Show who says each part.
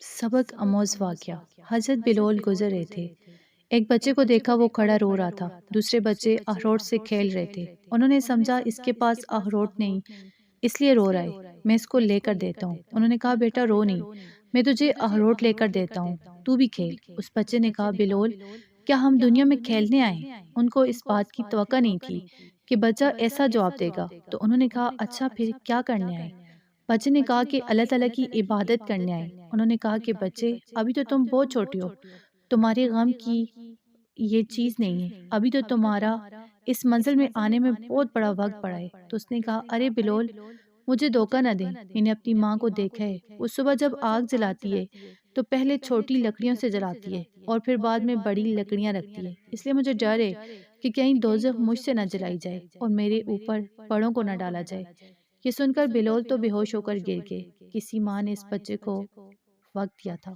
Speaker 1: سبق آموز واقعہ۔ حضرت بلال گزر رہے تھے۔ ایک بچے کو دیکھا، وہ کھڑا رو رہا تھا۔ دوسرے بچے اخروٹ سے کھیل رہے تھے۔ انہوں نے سمجھا اس کے پاس اخروٹ نہیں، اس لیے رو رہا ہے، میں اس کو لے کر دیتا ہوں۔ انہوں نے کہا بیٹا رو نہیں، میں تجھے اخروٹ لے کر دیتا ہوں، تو بھی کھیل۔ اس بچے نے کہا بلال کیا ہم دنیا میں کھیلنے آئے ہیں؟ ان کو اس بات کی توقع نہیں تھی کہ بچہ ایسا جواب دے گا، تو انہوں نے کہا اچھا پھر کیا کرنے آئے؟ بچے نے کہا کہ اللہ تعالیٰ کی عبادت کرنے آئے۔ انہوں نے کہا کہ بچے ابھی تو تم بہت چھوٹے ہو، تمہارے غم کی یہ چیز نہیں ہے، ابھی تو تمہارا اس منزل میں آنے میں بہت بڑا وقت پڑا ہے۔ تو اس نے کہا ارے بلال مجھے دھوکہ نہ دیں، میں نے اپنی ماں کو دیکھا ہے، وہ صبح جب آگ جلاتی ہے تو پہلے چھوٹی لکڑیوں سے جلاتی ہے اور پھر بعد میں بڑی لکڑیاں رکھتی ہے، اس لیے مجھے ڈر ہے کہ کہیں دوزخ مجھ سے نہ جلائی جائے اور میرے اوپر بڑوں کو نہ ڈالا جائے۔ یہ سن کر بلال تو بے ہوش ہو کر گر گئے۔ کسی ماں نے اس بچے کو وقت دیا تھا۔